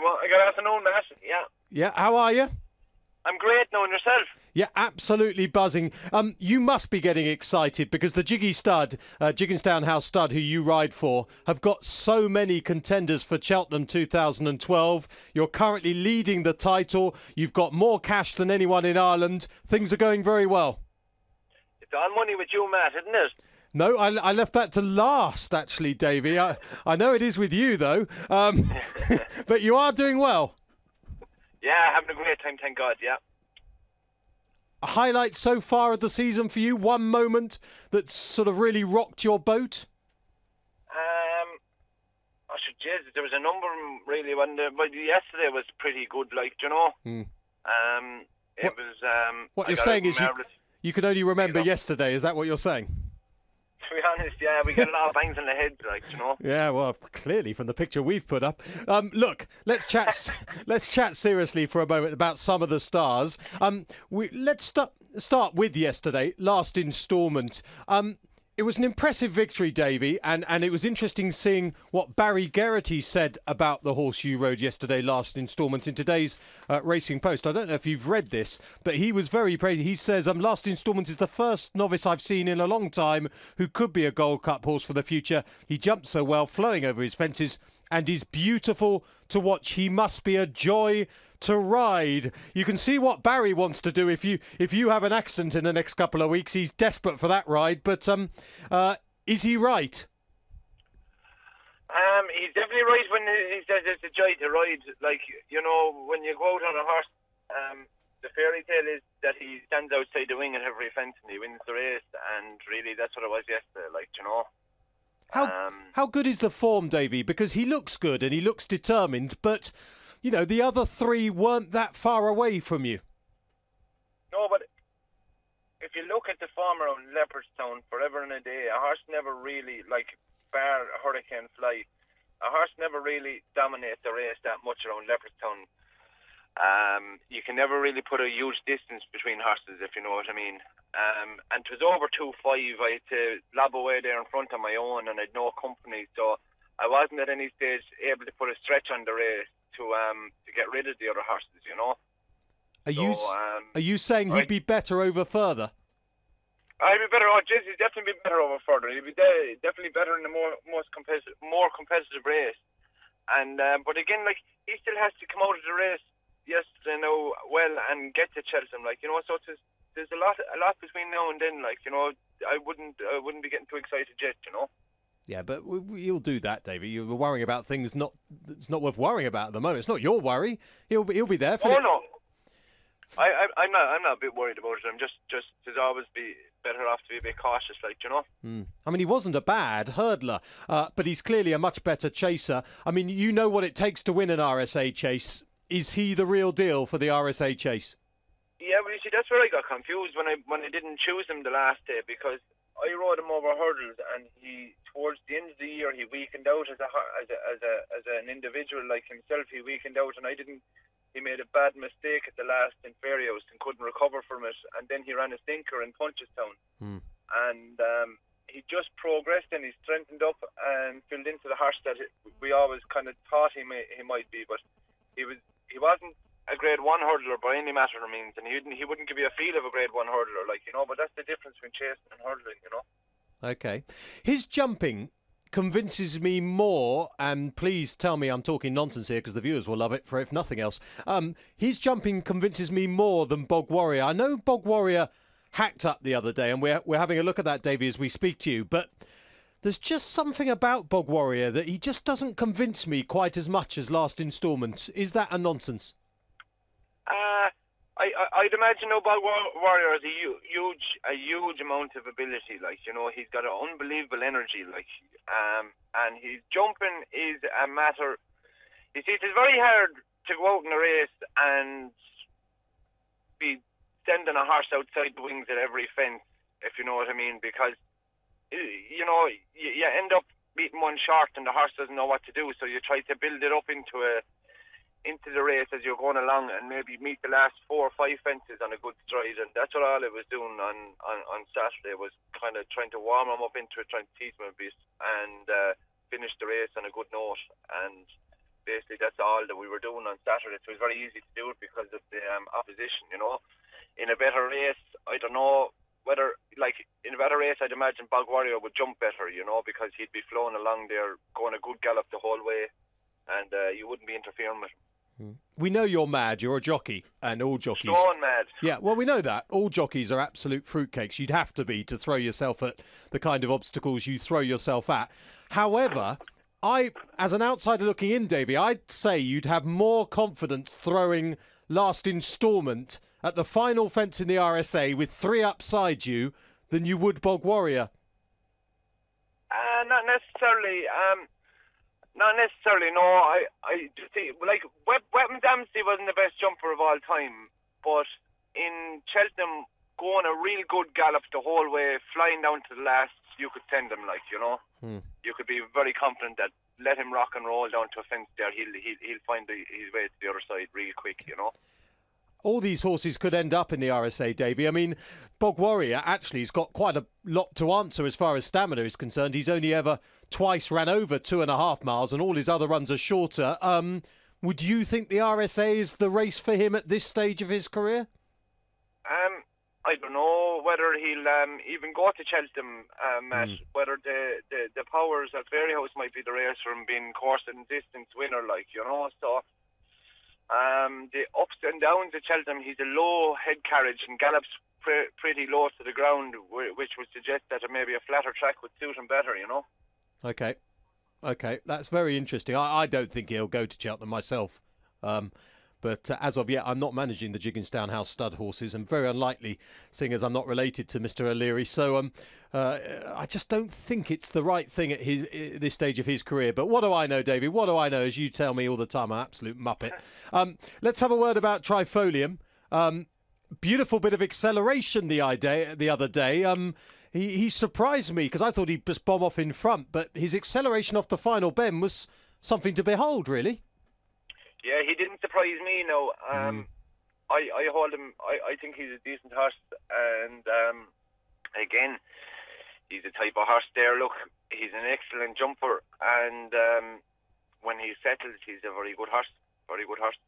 Good afternoon, Matt. Yeah. Yeah, how are you? I'm great, knowing yourself. Yeah, absolutely buzzing. You must be getting excited because the Gigginstown House Stud, who you ride for, have got so many contenders for Cheltenham 2012. You're currently leading the title. You've got more cash than anyone in Ireland. Things are going very well. It's all money with you, Matt, isn't it? No, I left that to last, actually, Davy. I know it is with you, though. But you are doing well. Yeah, having a great time, thank God, yeah. A highlight so far of the season for you? One moment that sort of really rocked your boat? Jesus, there was a number of them really. But yesterday was pretty good, like, you know. What you're saying is you can only remember yesterday. Is that what you're saying? To be honest, yeah, we get a lot of bangs in the head, like, you know. Yeah, well, clearly from the picture we've put up. Look, let's chat. Let's chat seriously for a moment about some of the stars. Let's start with yesterday, last instalment. It was an impressive victory, Davy, and it was interesting seeing what Barry Geraghty said about the horse you rode yesterday, last instalment, in today's Racing Post. I don't know if you've read this, but he was very praised. He says, last instalment is the first novice I've seen in a long time who could be a Gold Cup horse for the future. He jumps so well, flowing over his fences, and is beautiful to watch. He must be a joy to ride. You can see what Barry wants to do if you have an accident in the next couple of weeks. He's desperate for that ride, but is he right? He's definitely right when he says it's a joy to ride. Like, you know, when you go out on a horse, the fairy tale is that he stands outside the wing at every fence and he wins the race, and really that's what it was yesterday, like, you know. How good is the form, Davy? Because he looks good and he looks determined, but you know, the other three weren't that far away from you. No, but if you look at the form around Leopardstown, forever and a day, a horse never really, like, bar Hurricane Fly, a horse never really dominates the race that much around Leopardstown. You can never really put a huge distance between horses, if you know what I mean. And it was over 2.5. I had to lob away there in front on my own, and I had no company, so I wasn't at any stage able to put a stretch on the race to get rid of the other horses, you know. Are you saying he'd be better over further? I'd be better. Oh, jeez, he'd definitely be better over further. He'd be definitely better in the more competitive race. And but again, like, he still has to come out of the race yesterday now, well, and get to Cheltenham, like, you know. So there's a lot between now and then, like, you know. I wouldn't be getting too excited yet, you know. Yeah, but you'll do that, Davey. You're worrying about things it's not worth worrying about at the moment. It's not your worry. He'll be there. Oh no, I'm not a bit worried about it. I'm just there's always be better off to be a bit cautious, like, you know. I mean, he wasn't a bad hurdler, but he's clearly a much better chaser. I mean, you know what it takes to win an RSA chase. Is he the real deal for the RSA chase? Yeah, but you see, that's where I got confused when I didn't choose him the last day, because I rode him over hurdles, and he, towards the end of the year, he weakened out as an individual like himself. He weakened out, and he made a bad mistake at the last in Fairyhouse and couldn't recover from it, and then he ran a stinker in Punchestown. And he just progressed and he strengthened up and filled into the horse that we always kind of thought he might be, but he wasn't a grade 1 hurdler by any matter of means, and he wouldn't give you a feel of a grade 1 hurdler, like, you know, but that's the difference between chasing and hurdling, you know. Okay. His jumping convinces me more, and please tell me I'm talking nonsense here because the viewers will love it for if nothing else. His jumping convinces me more than Bog Warrior. I know Bog Warrior hacked up the other day, and we're having a look at that, Davey, as we speak to you, but there's just something about Bog Warrior that he just doesn't convince me quite as much as last instalment. Is that a nonsense? I'd imagine Bog Warrior has a huge amount of ability, like, you know. He's got an unbelievable energy, like, and his jumping is a matter. You see, it's very hard to go out in a race and be sending a horse outside the wings at every fence, if you know what I mean, because, you know, you end up beating one short and the horse doesn't know what to do, so you try to build it up into the race as you're going along and maybe meet the last 4 or 5 fences on a good stride, and that's what all I was doing on Saturday, was kind of trying to warm him up into it, trying to tease him a bit and finish the race on a good note. And basically that's all that we were doing on Saturday. So it was very easy to do it because of the opposition, you know. In a better race, I don't know whether, like, in a better race, I'd imagine Bog Warrior would jump better, you know, because he'd be flowing along there, going a good gallop the whole way, and you wouldn't be interfering with him. We know you're mad. You're a jockey, and all jockeys. Stone mad. Yeah, well, we know that. All jockeys are absolute fruitcakes. You'd have to be to throw yourself at the kind of obstacles you throw yourself at. However, as an outsider looking in, Davy, I'd say you'd have more confidence throwing Last Instalment at the final fence in the RSA with 3 upside you than you would Bog Warrior. Not necessarily. Not necessarily, no. I just see, like, Weapons Amnesty wasn't the best jumper of all time, but in Cheltenham, going a real good gallop the whole way, flying down to the last, you could send him, like, you know. You could be very confident that let him rock and roll down to a fence there, he'll find his way to the other side real quick, you know. All these horses could end up in the RSA, Davy. I mean, Bog Warrior actually has got quite a lot to answer as far as stamina is concerned. He's only ever twice ran over 2.5 miles, and all his other runs are shorter. Would you think the RSA is the race for him at this stage of his career? I don't know whether he'll even go to Cheltenham, Matt. Whether the powers at Fairyhouse might be the race for him, being course and distance winner, like, you know. So the ups and downs at Cheltenham, he's a low head carriage and gallops pretty low to the ground, which would suggest that maybe a flatter track would suit him better, you know. Okay, that's very interesting. I don't think he'll go to Cheltenham myself. But as of yet, I'm not managing the Gigginstown House stud horses, and very unlikely, seeing as I'm not related to Mr. O'Leary. So I just don't think it's the right thing at this stage of his career. But what do I know, Davey? What do I know? As you tell me all the time, I'm an absolute muppet. Let's have a word about Trifolium. Beautiful bit of acceleration the other day. He surprised me because I thought he'd just bomb off in front, but his acceleration off the final bend was something to behold, really. Yeah, he didn't surprise me, no. I hold him, I think he's a decent horse, and again, he's a type of horse there. Look, he's an excellent jumper, and when he's settled, he's a very good horse,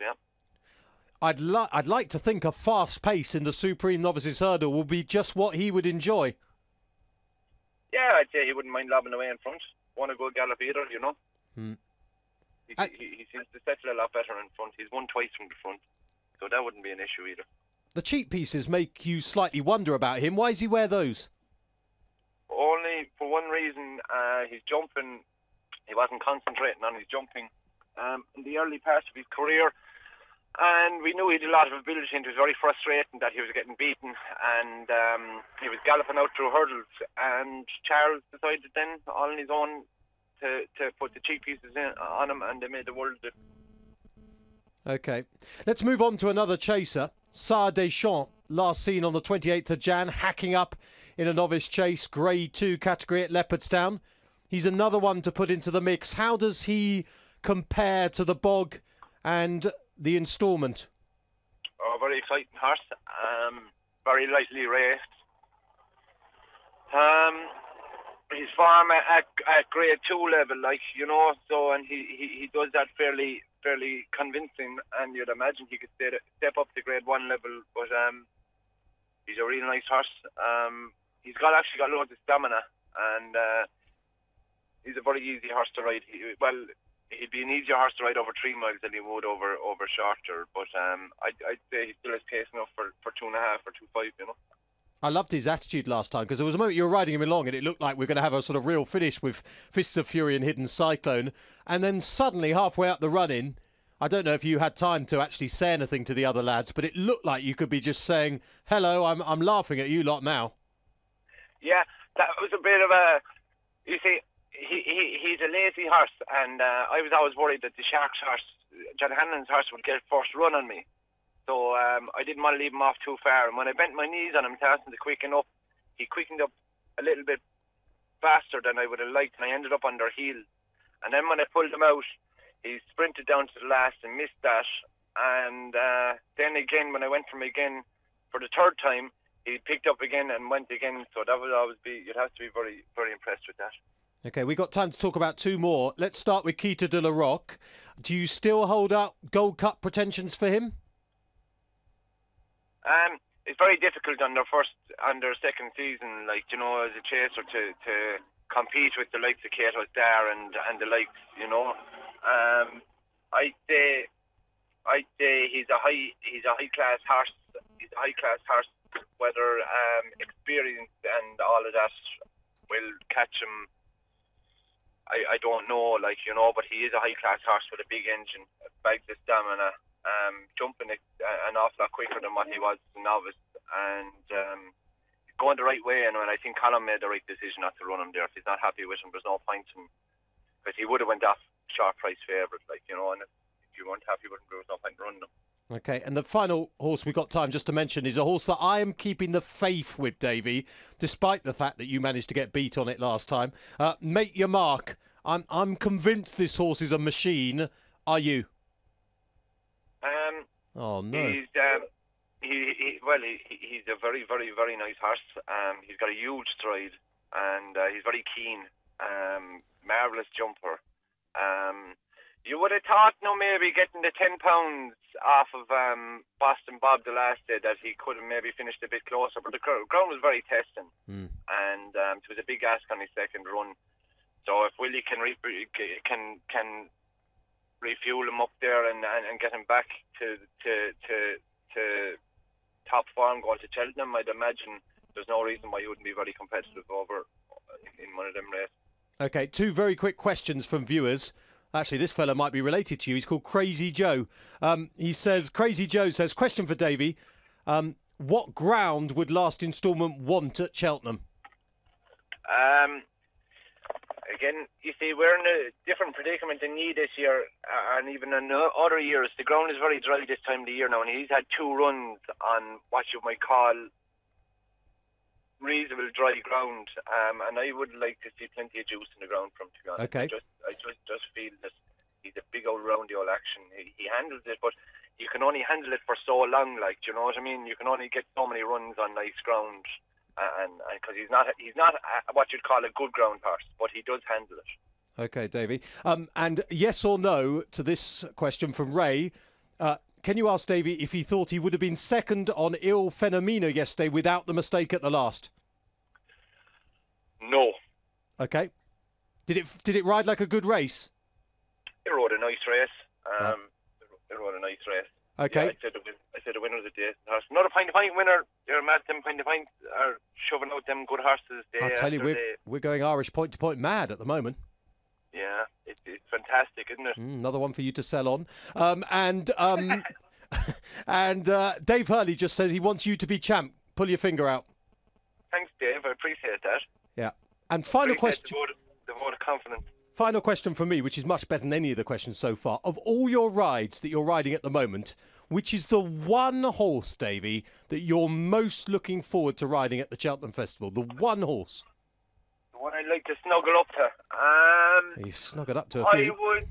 yeah. I'd like to think a fast pace in the Supreme Novices Hurdle will be just what he would enjoy. Yeah, I'd say he wouldn't mind lobbing away in front. Want a good gallop either, you know. He seems to settle a lot better in front. He's won twice from the front, so that wouldn't be an issue either. The cheap pieces make you slightly wonder about him. Why does he wear those? Only for one reason. He's jumping. He wasn't concentrating on his jumping in the early part of his career, and we knew he had a lot of ability, and it was very frustrating that he was getting beaten, and he was galloping out through hurdles, and Charles decided then, all on his own, to put the cheap pieces on him, and they made the world of it. Okay. Let's move on to another chaser. Sire Deschamps, last seen on the 28th of Jan, hacking up in a novice chase, Grade 2 category at Leopardstown. He's another one to put into the mix. How does he compare to the Bog and the Instalment? Oh, very exciting horse. Very lightly raced. His form at Grade 2 level, like, you know, so, and he does that fairly convincing, and you'd imagine he could step up to Grade 1 level, but he's a really nice horse. He's actually got loads of stamina, and he's a very easy horse to ride. He'd be an easier horse to ride over 3 miles than he would over shorter, but I'd say he still has pace enough for 2.5 or 2.5, you know. I loved his attitude last time, because there was a moment you were riding him along and it looked like we were going to have a sort of real finish with Fists of Fury and Hidden Cyclone. And then suddenly, halfway up the run-in, I don't know if you had time to actually say anything to the other lads, but it looked like you could be just saying, hello, I'm laughing at you lot now. Yeah, that was a bit of a... You see, he's a lazy horse, and I was always worried that the Sharks horse, John Hannon's horse, would get first run on me. So I didn't want to leave him off too far. And when I bent my knees on him to ask him to quicken up, he quickened up a little bit faster than I would have liked, and I ended up under heel. And then when I pulled him out, he sprinted down to the last and missed that. And then again, when I went for him again for the third time, he picked up again and went again. So that would always be, you'd have to be very, very impressed with that. Okay, we've got time to talk about 2 more. Let's start with Keita de la Roque. Do you still hold up Gold Cup pretensions for him? It's very difficult on their second season, like, you know, as a chaser to compete with the likes of Kato Star and the likes, you know. I'd say he's a high class horse. He's a high class horse. Whether experience and all of that will catch him, I don't know, like, you know. But he is a high class horse with a big engine, bags of stamina. Jumping an awful lot quicker than what he was as a novice, and going the right way. And I think Colin made the right decision not to run him there. If he's not happy with him, there's no point in him, because he would have went off short price favourite, like, you know. And if you weren't happy with him, there was no point in running him. Okay, and the final horse we've got time just to mention is a horse that I am keeping the faith with, Davy, despite the fact that you managed to get beat on it last time. Make Your Mark. I'm convinced this horse is a machine. Are you? Oh no. He's he's a very, very, very nice horse. He's got a huge stride, and he's very keen. Marvellous jumper. You would have thought, maybe getting the £10 off of Boston Bob the last day, that he could have maybe finished a bit closer, but the ground was very testing, and it was a big ask on his second run. So if Willie can refuel him up there and get him back to top form going to Cheltenham, I'd imagine there's no reason why he wouldn't be very competitive over in one of them races. Okay, 2 very quick questions from viewers. Actually, this fella might be related to you. He's called Crazy Joe. Crazy Joe says, question for Davy. What ground would Last Instalment want at Cheltenham? Again, you see, we're in a different predicament than you this year, and even in other years. The ground is very dry this time of the year now, and he's had 2 runs on what you might call reasonable dry ground, and I would like to see plenty of juice in the ground from him, to be honest. Okay. I just feel that he's a big old roundy old action. He handles it, but you can only handle it for so long, like, do you know what I mean? You can only get so many runs on nice ground. And because he's not what you'd call a good ground horse, but he does handle it. Okay, Davy. And yes or no to this question from Ray. Can you ask Davy if he thought he would have been second on Il Fenomeno yesterday without the mistake at the last? No. Okay. Did it ride like a good race? It rode a nice race. It rode a nice race. Okay. Yeah, I said the winner of the day. Not a pint-to-pint winner. You're mad. Them pint-to-pint are shoving out them good horses. I tell you, we're going Irish point-to-point mad at the moment. Yeah, it's fantastic, isn't it? Another one for you to sell on. And Dave Hurley just says he wants you to be champ. Pull your finger out. Thanks, Dave. I appreciate that. Yeah. And final question. The vote of confidence. Final question from me, which is much better than any of the questions so far. Of all your rides that you're riding at the moment, which is the one horse, Davy, that you're most looking forward to riding at the Cheltenham Festival? The one horse. The one I'd like to snuggle up to. You snuggled up to a few. I would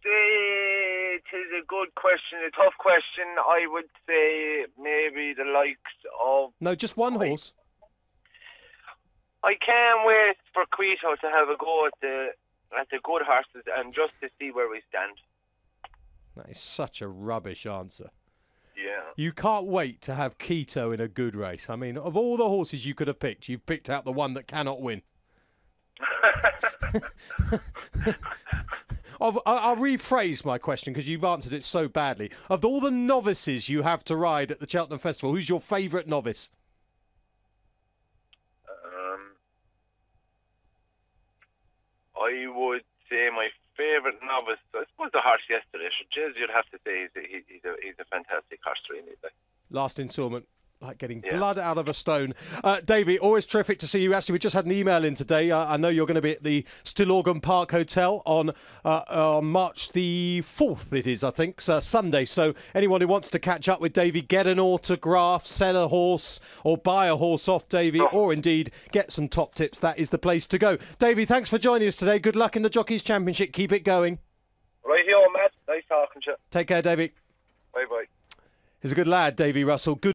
say it is a good question, a tough question. I would say maybe the likes of... No, just one horse. I can't wait for Quito to have a go at the good horses and just to see where we stand. That is such a rubbish answer. Yeah. You can't wait to have Quito in a good race. I mean, of all the horses you could have picked, you've picked out the one that cannot win. I'll rephrase my question because you've answered it so badly. Of all the novices you have to ride at the Cheltenham Festival, who's your favourite novice? I would say my favourite novice, I suppose the horse yesterday. Jez, you'd have to say he's a fantastic horse, really. Last Instalment, like getting blood out of a stone. Davy, always terrific to see you. Actually, we just had an email in today. I know you're going to be at the Stillorgan Park Hotel on March the 4th, it is, I think, so Sunday. So anyone who wants to catch up with Davy, get an autograph, sell a horse, or buy a horse off Davy, or indeed get some top tips, that is the place to go. Davy, thanks for joining us today. Good luck in the Jockeys' Championship. Keep it going. Right here, Matt. Nice talking to you. Take care, Davy. Bye-bye. He's a good lad, Davy Russell. Good